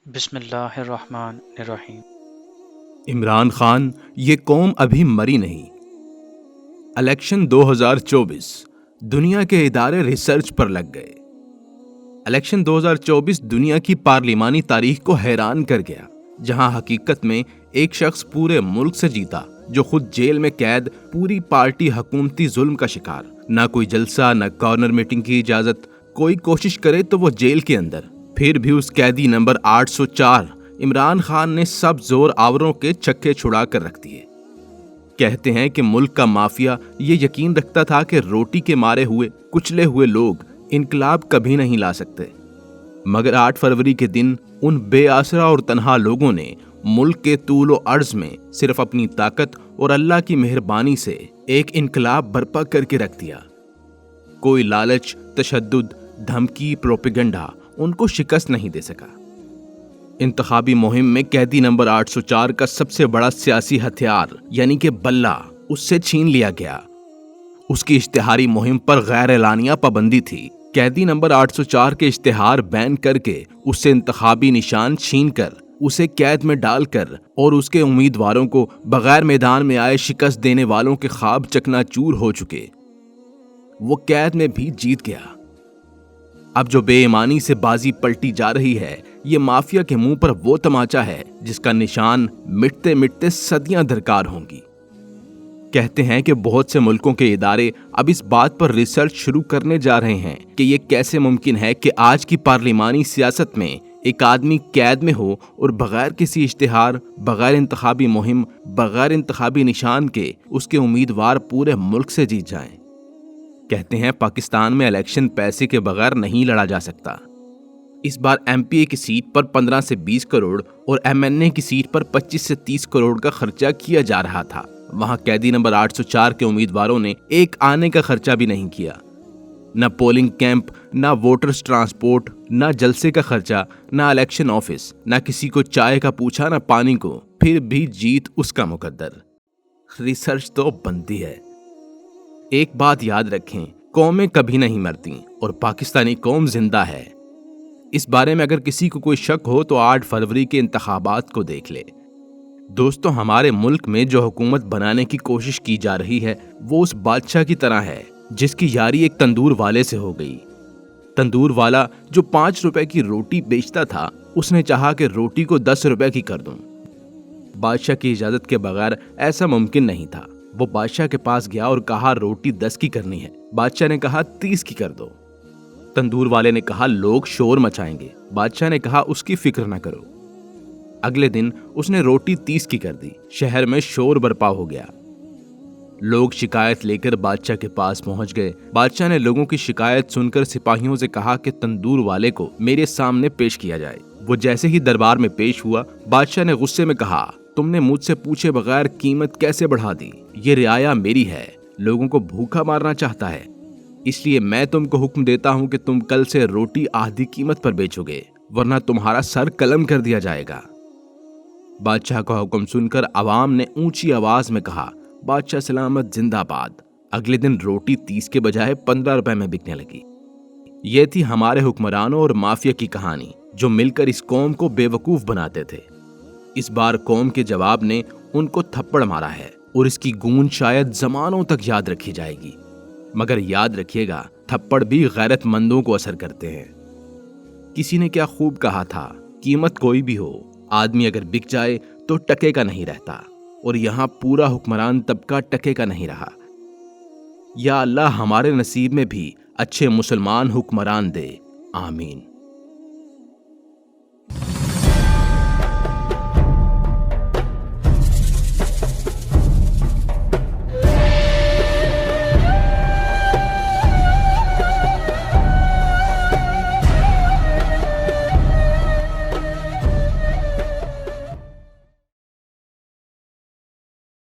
بسم اللہ الرحمن الرحیم۔ عمران خان، یہ قوم ابھی مری نہیں۔ الیکشن 2024 دنیا کے ادارے ریسرچ پر لگ گئے۔ الیکشن 2024 دنیا کی پارلیمانی تاریخ کو حیران کر گیا، جہاں حقیقت میں ایک شخص پورے ملک سے جیتا جو خود جیل میں قید، پوری پارٹی حکومتی ظلم کا شکار، نہ کوئی جلسہ، نہ کارنر میٹنگ کی اجازت، کوئی کوشش کرے تو وہ جیل کے اندر۔ پھر بھی اس قیدی نمبر 804 عمران خان نے سب زور آوروں کے چھکے چھڑا کر رکھ دیے۔ کہتے ہیں کہ ملک کا مافیا یہ یقین رکھتا تھا کہ روٹی کے مارے ہوئے، کچلے ہوئے لوگ انقلاب کبھی نہیں لا سکتے، مگر 8 فروری کے دن ان بے آسرا اور تنہا لوگوں نے ملک کے طول و عرض میں صرف اپنی طاقت اور اللہ کی مہربانی سے ایک انقلاب برپا کر کے رکھ دیا۔ کوئی لالچ، تشدد، دھمکی، پروپیگنڈا ان کو شکست نہیں دے سکا۔ انتخابی مہم میں قیدی نمبر 804 کا سب سے بڑا سیاسی ہتھیار یعنی کہ بلہ اس سے چھین لیا گیا۔ اس کی اشتہاری مہم پر غیر اعلانیہ پابندی تھی۔ قیدی نمبر 804 کے اشتہار بین کر کے اس سے انتخابی نشان چھین کر اسے قید میں ڈال کر اور اس کے امیدواروں کو بغیر میدان میں آئے شکست دینے والوں کے خواب چکنا چور ہو چکے۔ وہ قید میں بھی جیت گیا۔ اب جو بے ایمانی سے بازی پلٹی جا رہی ہے، یہ مافیا کے منہ پر وہ تماچا ہے جس کا نشان مٹتے مٹتے صدیاں درکار ہوں گی۔ کہتے ہیں کہ بہت سے ملکوں کے ادارے اب اس بات پر ریسرچ شروع کرنے جا رہے ہیں کہ یہ کیسے ممکن ہے کہ آج کی پارلیمانی سیاست میں ایک آدمی قید میں ہو اور بغیر کسی اشتہار، بغیر انتخابی مہم، بغیر انتخابی نشان کے اس کے امیدوار پورے ملک سے جیت جائیں۔ کہتے ہیں پاکستان میں الیکشن پیسے کے بغیر نہیں لڑا جا سکتا۔ اس بار ایم پی اے کی سیٹ پر 15 سے 20 کروڑ اور ایم این اے کی سیٹ پر 25 سے 30 کروڑ کا خرچہ کیا جا رہا تھا۔ وہاں قیدی نمبر 804 کے امیدواروں نے ایک آنے کا خرچہ بھی نہیں کیا۔ نہ پولنگ کیمپ، نہ ووٹرز ٹرانسپورٹ، نہ جلسے کا خرچہ، نہ الیکشن آفس، نہ کسی کو چائے کا پوچھا، نہ پانی کو، پھر بھی جیت اس کا مقدر۔ ریسرچ تو بنتی ہے۔ ایک بات یاد رکھیں، قومیں کبھی نہیں مرتی اور پاکستانی قوم زندہ ہے۔ اس بارے میں اگر کسی کو کوئی شک ہو تو 8 فروری کے انتخابات کو دیکھ لے۔ دوستو، ہمارے ملک میں جو حکومت بنانے کی کوشش کی جا رہی ہے وہ اس بادشاہ کی طرح ہے جس کی یاری ایک تندور والے سے ہو گئی۔ تندور والا جو 5 روپے کی روٹی بیچتا تھا، اس نے چاہا کہ روٹی کو 10 روپے کی کر دوں۔ بادشاہ کی اجازت کے بغیر ایسا ممکن نہیں تھا۔ وہ بادشاہ کے پاس گیا اور کہا روٹی 10 کی کرنی ہے۔ بادشاہ نے کہا 30 کی کر دو۔ تندور والے نے کہا لوگ شور مچائیں گے۔ بادشاہ نے کہا اس کی فکر نہ کرو۔ اگلے دن اس نے روٹی 30 کی کر دی۔ شہر میں شور برپا ہو گیا۔ لوگ شکایت لے کر بادشاہ کے پاس پہنچ گئے۔ بادشاہ نے لوگوں کی شکایت سن کر سپاہیوں سے کہا کہ تندور والے کو میرے سامنے پیش کیا جائے۔ وہ جیسے ہی دربار میں پیش ہوا، بادشاہ نے غصے میں کہا تم نے مجھ سے پوچھے بغیر قیمت کیسے بڑھا دی؟ یہ رعایا میری ہے، لوگوں کو بھوکا مارنا چاہتا ہے، اس لیے میں تم کو حکم دیتا ہوں کہ تم کل سے روٹی آدھی قیمت پر بیچو گے، ورنہ تمہارا سر قلم کر دیا جائے گا۔ بادشاہ کا حکم سن کر عوام نے اونچی آواز میں کہا بادشاہ سلامت زندہ باد۔ اگلے دن روٹی 30 کے بجائے 15 روپے میں بکنے لگی۔ یہ تھی ہمارے حکمرانوں اور مافیا کی کہانی جو مل کر اس قوم کو بے وقوف بناتے تھے۔ اس بار قوم کے جواب نے ان کو تھپڑ مارا ہے اور اس کی گونج شاید زمانوں تک یاد رکھی جائے گی، مگر یاد رکھیے گا تھپڑ بھی غیرت مندوں کو اثر کرتے ہیں۔ کسی نے کیا خوب کہا تھا، قیمت کوئی بھی ہو، آدمی اگر بک جائے تو ٹکے کا نہیں رہتا، اور یہاں پورا حکمران طبقہ ٹکے کا نہیں رہا۔ یا اللہ ہمارے نصیب میں بھی اچھے مسلمان حکمران دے، آمین۔